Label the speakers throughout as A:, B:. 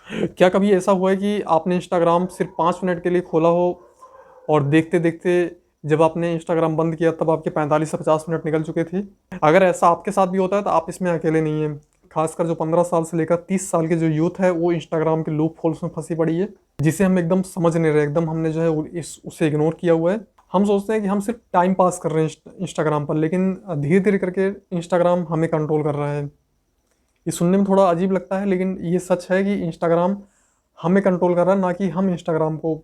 A: क्या कभी ऐसा हुआ है कि आपने इंस्टाग्राम सिर्फ 5 मिनट के लिए खोला हो और देखते देखते जब आपने इंस्टाग्राम बंद किया तब आपके 45 से 50 मिनट निकल चुके थे? अगर ऐसा आपके साथ भी होता है तो आप इसमें अकेले नहीं हैं। खासकर जो 15 साल से लेकर 30 साल के जो यूथ है वो इंस्टाग्राम के लूप होल्स में फंसी पड़ी है, जिसे हम एकदम समझ नहीं रहे, एकदम हमने जो है उसे इग्नोर किया हुआ है। हम सोचते हैं कि हम सिर्फ टाइम पास कर रहे हैं इंस्टाग्राम पर, लेकिन धीरे धीरे करके इंस्टाग्राम हमें कंट्रोल कर रहा है। ये सुनने में थोड़ा अजीब लगता है, लेकिन ये सच है कि इंस्टाग्राम हमें कंट्रोल कर रहा है, ना कि हम इंस्टाग्राम को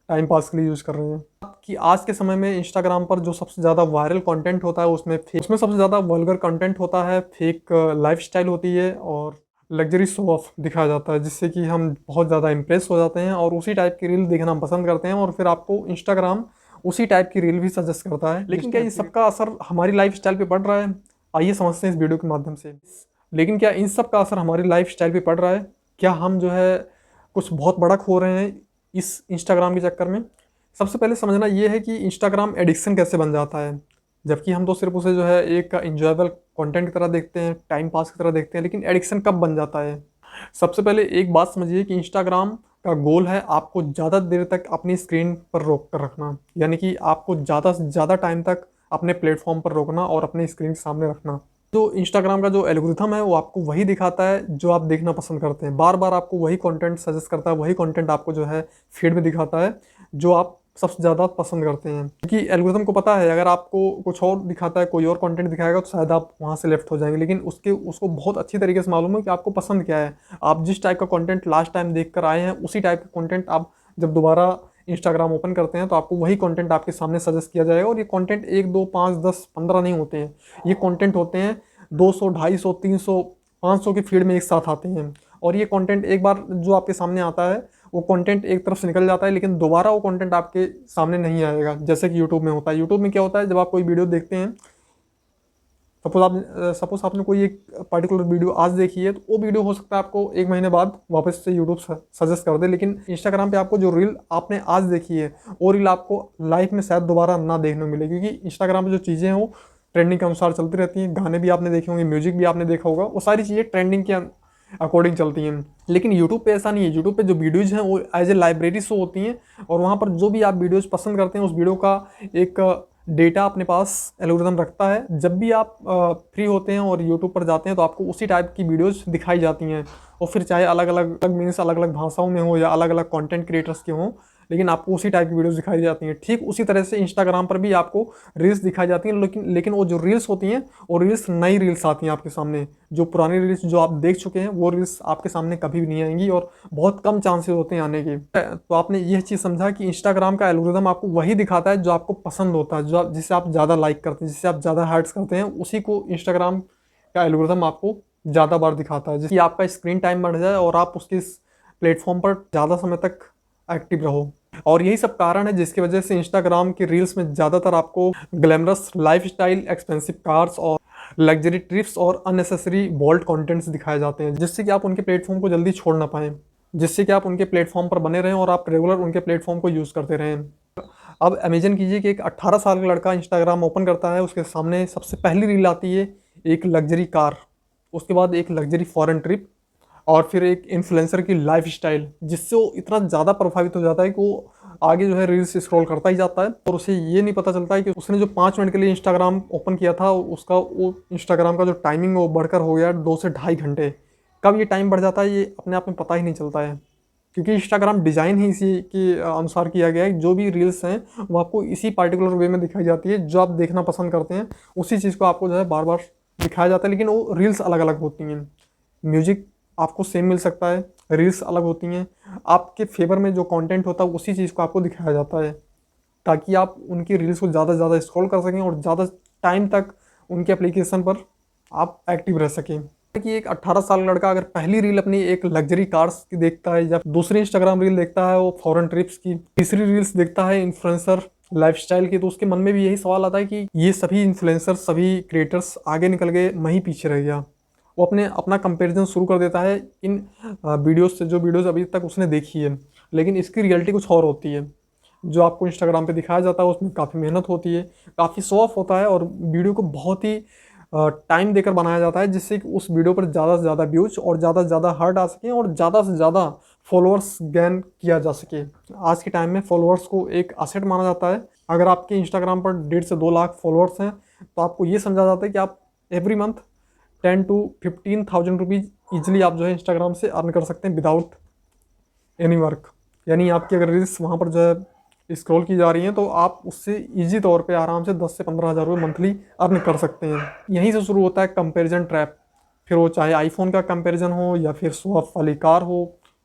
A: टाइम पास के लिए यूज़ कर रहे हैं। कि आज के समय में इंस्टाग्राम पर जो सबसे ज़्यादा वायरल कंटेंट होता है उसमें सबसे ज़्यादा वल्गर कंटेंट होता है, फेक लाइफस्टाइल होती है और लग्जरी शो ऑफ दिखाया जाता है, जिससे कि हम बहुत ज़्यादा इम्प्रेस हो जाते हैं और उसी टाइप की रील देखना हम पसंद करते हैं और फिर आपको इंस्टाग्राम उसी टाइप की रील भी सजेस्ट करता है। लेकिन क्या ये सबका असर हमारी लाइफस्टाइल पे पड़ रहा है? आइए समझते हैं इस वीडियो के माध्यम से। लेकिन क्या इन सब का असर हमारी लाइफस्टाइल पे पड़ रहा है? क्या हम जो है कुछ बहुत बड़ा खो रहे हैं इस इंस्टाग्राम के चक्कर में? सबसे पहले समझना ये है कि इंस्टाग्राम एडिक्शन कैसे बन जाता है। जबकि हम तो सिर्फ उसे जो है एक इंजॉयबल कंटेंट की तरह देखते हैं, टाइम पास की तरह देखते हैं, लेकिन एडिक्शन कब बन जाता है? सबसे पहले एक बात समझिए कि इंस्टाग्राम का गोल है आपको ज़्यादा देर तक अपनी स्क्रीन पर रोक कर रखना, यानी कि आपको ज़्यादा से ज़्यादा टाइम तक अपने प्लेटफॉर्म पर रोकना और अपने स्क्रीन के सामने रखना। तो इंस्टाग्राम का जो एल्गोरिथम है वो आपको वही दिखाता है जो आप देखना पसंद करते हैं। बार बार आपको वही कंटेंट सजेस्ट करता है, वही कंटेंट आपको जो है फीड में दिखाता है जो आप सबसे ज़्यादा पसंद करते हैं। क्योंकि एल्गोरिथम को पता है अगर आपको कुछ और दिखाता है, कोई और कंटेंट दिखाएगा तो शायद आप वहाँ से लेफ्ट हो जाएंगे, लेकिन उसको बहुत अच्छी तरीके से मालूम है कि आपको पसंद क्या है। आप जिस टाइप का कंटेंट लास्ट टाइम देख कर आए हैं उसी टाइप का कंटेंट आप जब दोबारा इंस्टाग्राम ओपन करते हैं तो आपको वही कंटेंट आपके सामने सजेस्ट किया जाएगा। और ये कंटेंट 1, 2, 5, 10, 15 नहीं होते हैं, ये कंटेंट होते हैं 200, 250, 300, 500 की फीड में एक साथ आते हैं। और ये कंटेंट एक बार जो आपके सामने आता है वो कंटेंट एक तरफ से निकल जाता है, लेकिन दोबारा वो कंटेंट आपके सामने नहीं आएगा, जैसे कि यूट्यूब में होता है। यूट्यूब में क्या होता है, जब आप कोई वीडियो देखते हैं, सपोज आपने कोई एक पर्टिकुलर वीडियो आज देखी है, तो वो वीडियो हो सकता है आपको 1 महीने बाद वापस से यूट्यूब सजेस्ट कर दे। लेकिन इंस्टाग्राम पे आपको जो रील आपने आज देखी है वो रील आपको लाइफ में शायद दोबारा ना देखने को मिले, क्योंकि इंस्टाग्राम पे जो चीज़ें हैं वो ट्रेंडिंग के अनुसार चलती रहती हैं। गाने भी आपने देखे होंगे, म्यूजिक भी आपने देखा होगा, वो सारी चीज़ें ट्रेंडिंग के अकॉर्डिंग चलती हैं। लेकिन यूट्यूब पे ऐसा नहीं है। यूट्यूब पे जो वीडियोज़ हैं वो एज ए लाइब्रेरी शो होती हैं और वहाँ पर जो भी आप वीडियोज़ पसंद करते हैं उस वीडियो का एक डेटा अपने पास एल्गोरिथम रखता है। जब भी आप फ्री होते हैं और यूट्यूब पर जाते हैं तो आपको उसी टाइप की वीडियोज़ दिखाई जाती हैं, और फिर चाहे अलग अलग मीन्स अलग अलग भाषाओं में हो या अलग अलग कंटेंट क्रिएटर्स के हों, लेकिन आपको उसी टाइप की वीडियोस दिखाई जाती हैं। ठीक उसी तरह से इंस्टाग्राम पर भी आपको रील्स दिखाई जाती हैं, लेकिन वो जो रील्स होती हैं वो रील्स नई रील्स आती हैं आपके सामने। जो पुरानी रील्स जो आप देख चुके हैं वो रील्स आपके सामने कभी भी नहीं आएंगी और बहुत कम चांसेस होते हैं आने के। तो आपने यह चीज़ समझा कि इंस्टाग्राम का एल्गोरिथम आपको वही दिखाता है जो आपको पसंद होता है, जिसे आप ज़्यादा लाइक करते हैं, जिसे आप ज़्यादा हाइट्स करते हैं, उसी को इंस्टाग्राम का एल्गोरिथम आपको ज़्यादा बार दिखाता है, जिससे आपका स्क्रीन टाइम बढ़ जाए और आप उसके प्लेटफॉर्म पर ज़्यादा समय तक एक्टिव रहो। और यही सब कारण है जिसकी वजह से इंस्टाग्राम की रील्स में ज़्यादातर आपको ग्लैमरस लाइफस्टाइल, एक्सपेंसिव कार्स और लग्जरी ट्रिप्स और अननेसेसरी बोल्ड कंटेंट्स दिखाए जाते हैं, जिससे कि आप उनके प्लेटफॉर्म को जल्दी छोड़ ना पाएँ, जिससे कि आप उनके प्लेटफॉर्म पर बने रहें और आप रेगुलर उनके प्लेटफॉर्म को यूज़ करते रहें। अब इमेजिन कीजिए कि एक 18 साल का लड़का इंस्टाग्राम ओपन करता है, उसके सामने सबसे पहली रील आती है एक लग्जरी कार, उसके बाद एक लग्जरी फॉरेन ट्रिप और फिर एक इन्फ्लुएंसर की लाइफस्टाइल, जिससे वो इतना ज़्यादा प्रभावित हो जाता है कि वो आगे जो है रील्स स्क्रॉल करता ही जाता है और उसे ये नहीं पता चलता है कि उसने जो 5 मिनट के लिए इंस्टाग्राम ओपन किया था उसका वो इंस्टाग्राम का जो टाइमिंग है वो बढ़कर हो गया 2 से ढाई घंटे। कब ये टाइम बढ़ जाता है ये अपने आप में पता ही नहीं चलता है, क्योंकि इंस्टाग्राम डिज़ाइन ही इसी के अनुसार किया गया है। जो भी रील्स हैं वो आपको इसी पार्टिकुलर वे में दिखाई जाती है, जो आप देखना पसंद करते हैं उसी चीज़ को आपको जो है बार बार दिखाया जाता है, लेकिन वो रील्स अलग अलग होती हैं। म्यूजिक आपको सेम मिल सकता है, रील्स अलग होती हैं। आपके फेवर में जो कंटेंट होता है उसी चीज़ को आपको दिखाया जाता है, ताकि आप उनकी रील्स को ज़्यादा से ज़्यादा स्क्रॉल कर सकें और ज़्यादा टाइम तक उनके एप्लीकेशन पर आप एक्टिव रह सकें। कि एक 18 साल लड़का अगर पहली रील अपनी एक लग्जरी कार्स की देखता है, या दूसरी इंस्टाग्राम रील देखता है वो फॉरेन ट्रिप्स की, तीसरी रील्स देखता है इन्फ्लुएंसर लाइफस्टाइल की, तो उसके मन में भी यही सवाल आता है कि ये सभी इन्फ्लुएंसर, सभी क्रिएटर्स आगे निकल गए, मैं ही पीछे रह गया। वो अपना कंपैरिजन शुरू कर देता है इन वीडियोस से, जो वीडियोस अभी तक उसने देखी है। लेकिन इसकी रियलिटी कुछ और होती है। जो आपको इंस्टाग्राम पे दिखाया जाता है उसमें काफ़ी मेहनत होती है, काफ़ी शो ऑफ होता है और वीडियो को बहुत ही टाइम देकर बनाया जाता है, जिससे कि उस वीडियो पर ज़्यादा से ज़्यादा व्यूज और ज़्यादा से ज़्यादा हार्ट आ सकें और ज़्यादा से ज़्यादा फॉलोअर्स गेन किया जा सके। आज के टाइम में फॉलोअर्स को एक असेट माना जाता है। अगर आपके इंस्टाग्राम पर 1.5 से 2 लाख फॉलोअर्स हैं तो आपको ये समझा जाता है कि आप every month 10 to 15,000 rupees easily आप जो है इंस्टाग्राम से अर्न कर सकते हैं विदाउट एनी वर्क। यानी आपकी अगर रील्स वहाँ पर जो है स्क्रॉल की जा रही हैं तो आप उससे इजी तौर पे आराम से 10 से 15,000 रुपये मंथली अर्न कर सकते हैं। यहीं से शुरू होता है कंपैरिजन ट्रैप। फिर वो चाहे आईफोन का कंपैरिजन हो, या फिर शो ऑफ वाली कार हो,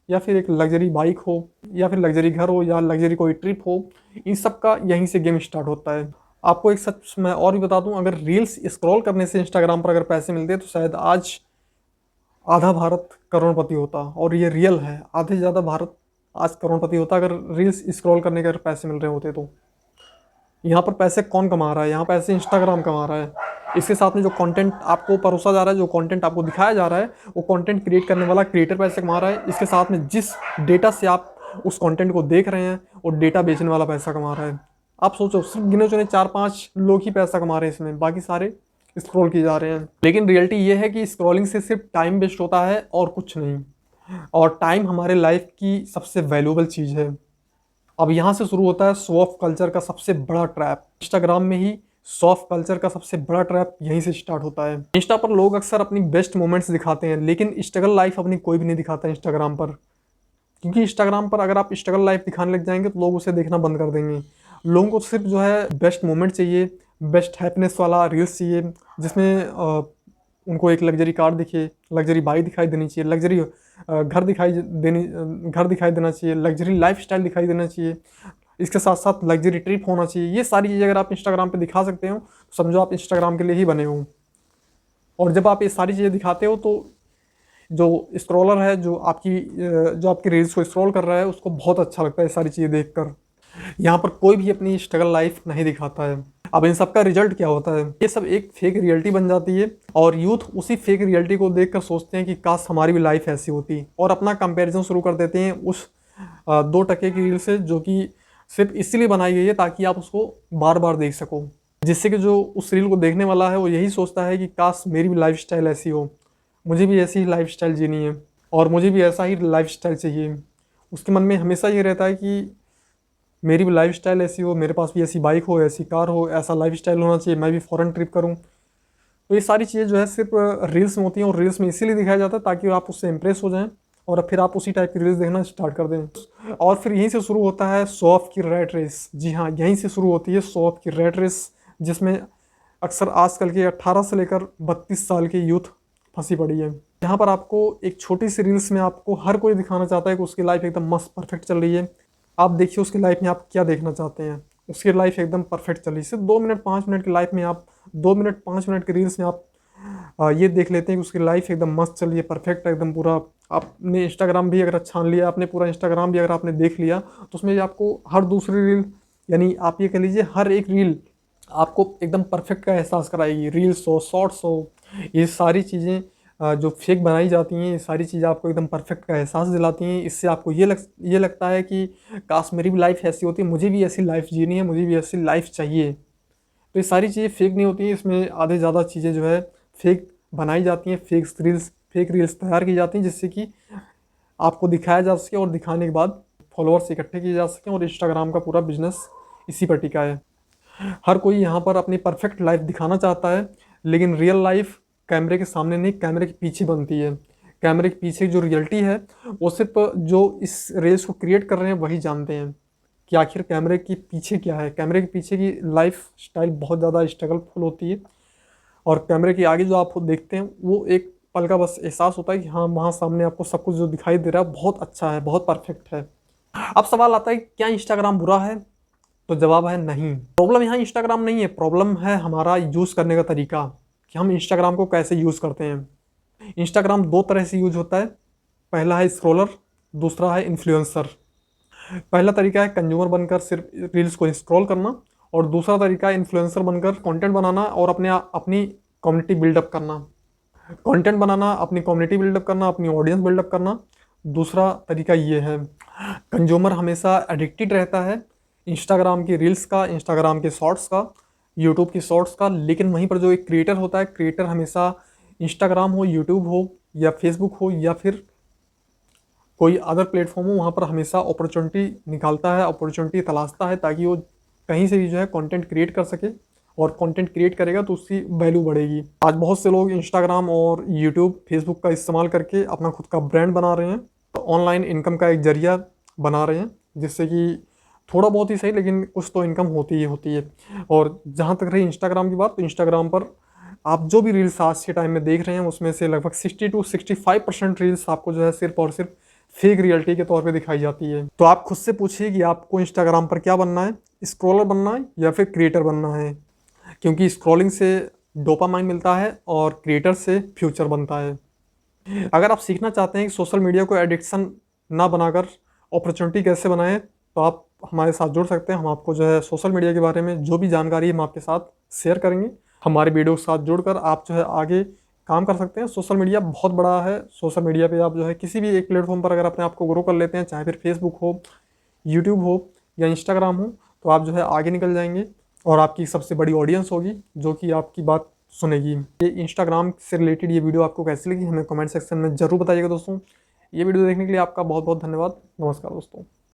A: या फिर एक लग्जरी बाइक हो, या फिर लग्जरी घर हो, या लग्जरी कोई ट्रिप हो, इन सब का यहीं से गेम स्टार्ट होता है। आपको एक सच मैं और भी बता दूं, अगर रील्स स्क्रॉल करने से इंस्टाग्राम पर अगर पैसे मिलते तो शायद आज आधा भारत करोड़पति होता। और ये रियल है, आधे से ज़्यादा भारत आज करोड़पति होता अगर रील्स स्क्रॉल करने के अगर पैसे मिल रहे होते तो। यहाँ पर पैसे कौन कमा रहा है? यहाँ पैसे इंस्टाग्राम कमा रहा है। इसके साथ में जो कंटेंट आपको परोसा जा रहा है, जो कंटेंट आपको दिखाया जा रहा है, वो कंटेंट क्रिएट करने वाला क्रिएटर पैसे कमा रहा है। इसके साथ में जिस डेटा से आप उस कंटेंट को देख रहे हैं, वो डेटा बेचने वाला पैसा कमा रहा है। आप सोचो, सिर्फ गिने चुने 4-5 लोग ही पैसा कमा रहे हैं इसमें, बाकी सारे स्क्रॉल किए जा रहे हैं। लेकिन रियलिटी ये है कि स्क्रॉलिंग से सिर्फ टाइम वेस्ट होता है और कुछ नहीं। और टाइम हमारे लाइफ की सबसे वैल्यूएबल चीज़ है। अब यहाँ से शुरू होता है शो ऑफ कल्चर का सबसे बड़ा ट्रैप। इंस्टाग्राम में ही शो ऑफ कल्चर का सबसे बड़ा ट्रैप यहीं से स्टार्ट होता है। इंस्टा पर लोग अक्सर अपनी बेस्ट मोमेंट्स दिखाते हैं, लेकिन स्ट्रगल लाइफ अपनी कोई भी नहीं दिखाता इंस्टाग्राम पर। क्योंकि इंस्टाग्राम पर अगर आप स्ट्रगल लाइफ दिखाने लग जाएंगे तो लोग उसे देखना बंद कर देंगे। लोगों को सिर्फ जो है बेस्ट मोमेंट चाहिए, बेस्ट हैप्पीनेस वाला रील्स चाहिए, जिसमें उनको एक लग्जरी कार दिखे, लग्जरी बाइक दिखाई देनी चाहिए, लग्जरी घर दिखाई देना चाहिए, लग्जरी लाइफस्टाइल दिखाई देना चाहिए, इसके साथ साथ लग्जरी ट्रिप होना चाहिए। ये सारी चीज़ें अगर आप इंस्टाग्राम पे दिखा सकते हो तो समझो आप इंस्टाग्राम के लिए ही बने हो। और जब आप ये सारी चीज़ें दिखाते हो तो जो स्क्रॉलर है, जो आपकी रील्स को स्क्रॉल कर रहा है, उसको बहुत अच्छा लगता है ये सारी चीज़ें देखकर। यहाँ पर कोई भी अपनी स्ट्रगल लाइफ नहीं दिखाता है। अब इन सब का रिजल्ट क्या होता है? ये सब एक फेक रियलिटी बन जाती है और यूथ उसी फेक रियलिटी को देखकर सोचते हैं कि काश हमारी भी लाइफ ऐसी होती, और अपना कंपैरिजन शुरू कर देते हैं उस 2 टके की रील से, जो कि सिर्फ इसीलिए बनाई गई है ताकि आप उसको बार बार देख सको। जिससे कि जो उस रील को देखने वाला है वो यही सोचता है कि काश मेरी भी लाइफ स्टाइल ऐसी हो, मुझे भी ऐसी ही लाइफ स्टाइल जीनी है और मुझे भी ऐसा ही लाइफ स्टाइल चाहिए। उसके मन में हमेशा ये रहता है कि मेरी भी लाइफ स्टाइल ऐसी हो, मेरे पास भी ऐसी बाइक हो, ऐसी कार हो, ऐसा लाइफ स्टाइल होना चाहिए, मैं भी फॉरेन ट्रिप करूं। तो ये सारी चीज़ें जो है सिर्फ रील्स में होती हैं, और रील्स में इसीलिए दिखाया जाता है ताकि आप उससे इंप्रेस हो जाएं और फिर आप उसी टाइप की रील्स देखना स्टार्ट कर दें। और फिर यहीं से शुरू होता है शो ऑफ की रैट रेस। जी हाँ, यहीं से शुरू होती है शो ऑफ की रैट रेस, जिसमें अक्सर आजकल के 18 से लेकर 32 साल के यूथ फंसी पड़ी है। यहाँ पर आपको एक छोटी सी रील्स में आपको हर कोई दिखाना चाहता है कि उसकी लाइफ एकदम मस्त परफेक्ट चल रही है। आप देखिए उसकी लाइफ में आप क्या देखना चाहते हैं। उसकी लाइफ एकदम परफेक्ट चल रही है। सिर्फ 2 मिनट 5 मिनट की लाइफ में आप 2 मिनट 5 मिनट की रील्स में आप ये देख लेते हैं कि उसकी लाइफ एकदम मस्त चल रही है, परफेक्ट है एकदम पूरा। आपने इंस्टाग्राम भी अगर छान लिया, आपने पूरा इंस्टाग्राम भी अगर आपने देख लिया, तो उसमें आपको हर दूसरी रील, यानी आप ये कह लीजिए हर एक रील आपको एकदम परफेक्ट का एहसास कराएगी। रील्स हो, शॉर्ट्स हो, ये सारी चीज़ें जो फेक बनाई जाती हैं, ये सारी चीज़ें आपको एकदम परफेक्ट का एहसास दिलाती हैं। इससे आपको ये लगता है कि काश मेरी भी लाइफ ऐसी होती, मुझे भी ऐसी लाइफ जीनी है, मुझे भी ऐसी लाइफ चाहिए। तो ये सारी चीज़ें फेक नहीं होती हैं, इसमें आधे ज़्यादा चीज़ें जो है फेक बनाई जाती हैं, फेक रील्स तैयार की जाती हैं, जिससे कि आपको दिखाया जा सके और दिखाने के बाद फॉलोअर्स इकट्ठे किए जा सकें। और इंस्टाग्राम का पूरा बिजनेस इसी पर टिका है। हर कोई यहाँ पर अपनी परफेक्ट लाइफ दिखाना चाहता है, लेकिन रियल लाइफ कैमरे के सामने नहीं, कैमरे के पीछे बनती है। कैमरे के पीछे जो रियलिटी है वो सिर्फ जो इस रील्स को क्रिएट कर रहे हैं वही जानते हैं कि आखिर कैमरे के पीछे क्या है। कैमरे के पीछे की लाइफ स्टाइल बहुत ज़्यादा स्ट्रगलफुल होती है, और कैमरे के आगे जो आप देखते हैं वो एक पल का बस एहसास होता है कि हाँ, वहाँ सामने आपको सब कुछ जो दिखाई दे रहा है बहुत अच्छा है, बहुत परफेक्ट है। अब सवाल आता है क्या इंस्टाग्राम बुरा है? तो जवाब है नहीं। प्रॉब्लम यहाँ इंस्टाग्राम नहीं है, प्रॉब्लम है हमारा यूज़ करने का तरीका, कि हम इंस्टाग्राम को कैसे यूज़ करते हैं। इंस्टाग्राम 2 तरह से यूज होता है। पहला है स्क्रॉलर, दूसरा है इन्फ्लुएंसर। पहला तरीका है कंज्यूमर बनकर सिर्फ रील्स को स्क्रॉल करना, और दूसरा तरीका है इन्फ्लुएंसर बनकर कंटेंट बनाना और अपनी कम्युनिटी बिल्डअप करना। कंटेंट बनाना, अपनी कम्युनिटी बिल्डअप करना, अपनी ऑडियंस बिल्डअप करना। दूसरा तरीका ये है, कंज्यूमर हमेशा एडिक्टेड रहता है इंस्टाग्राम की रील्स का, इंस्टाग्राम के शॉर्ट्स का, यूट्यूब की शॉर्ट्स का। लेकिन वहीं पर जो एक क्रिएटर होता है, क्रिएटर हमेशा इंस्टाग्राम हो, यूट्यूब हो या फेसबुक हो या फिर कोई अदर प्लेटफॉर्म हो, वहाँ पर हमेशा अपॉर्चुनिटी निकालता है, अपॉर्चुनिटी तलाशता है, ताकि वो कहीं से भी जो है कंटेंट क्रिएट कर सके। और कंटेंट क्रिएट करेगा तो उसकी वैल्यू बढ़ेगी। आज बहुत से लोग इंस्टाग्राम और यूट्यूब फेसबुक का इस्तेमाल करके अपना खुद का ब्रांड बना रहे हैं, तो ऑनलाइन इनकम का एक जरिया बना रहे हैं, जिससे कि थोड़ा बहुत ही सही लेकिन कुछ तो इनकम होती ही होती है। और जहाँ तक रही इंस्टाग्राम की बात, तो इंस्टाग्राम पर आप जो भी रील्स आज के टाइम में देख रहे हैं उसमें से लगभग 60 to 65% रील्स आपको जो है सिर्फ और सिर्फ फेक रियलिटी के तौर पे दिखाई जाती है। तो आप खुद से पूछिए कि आपको इंस्टाग्राम पर क्या बनना है, स्क्रॉलर बनना है या फिर क्रिएटर बनना है। क्योंकि स्क्रॉलिंग से डोपामाइन मिलता है और क्रिएटर से फ्यूचर बनता है। अगर आप सीखना चाहते हैं कि सोशल मीडिया को एडिक्शन ना बनाकर अपॉर्चुनिटी कैसे बनाएं, तो आप हमारे साथ जुड़ सकते हैं। हम आपको जो है सोशल मीडिया के बारे में जो भी जानकारी हम आपके साथ शेयर करेंगे। हमारे वीडियो के साथ जुड़कर आप जो है आगे काम कर सकते हैं। सोशल मीडिया बहुत बड़ा है। सोशल मीडिया पे आप जो है किसी भी एक प्लेटफॉर्म पर अगर अपने आप को ग्रो कर लेते हैं, चाहे फिर फेसबुक हो, यूट्यूब हो या इंस्टाग्राम हो, तो आप जो है आगे निकल जाएंगे और आपकी सबसे बड़ी ऑडियंस होगी जो कि आपकी बात सुनेगी। ये इंस्टाग्राम से रिलेटेड ये वीडियो आपको कैसी लगी हमें कमेंट सेक्शन में ज़रूर बताइएगा दोस्तों। ये वीडियो देखने के लिए आपका बहुत बहुत धन्यवाद। नमस्कार दोस्तों।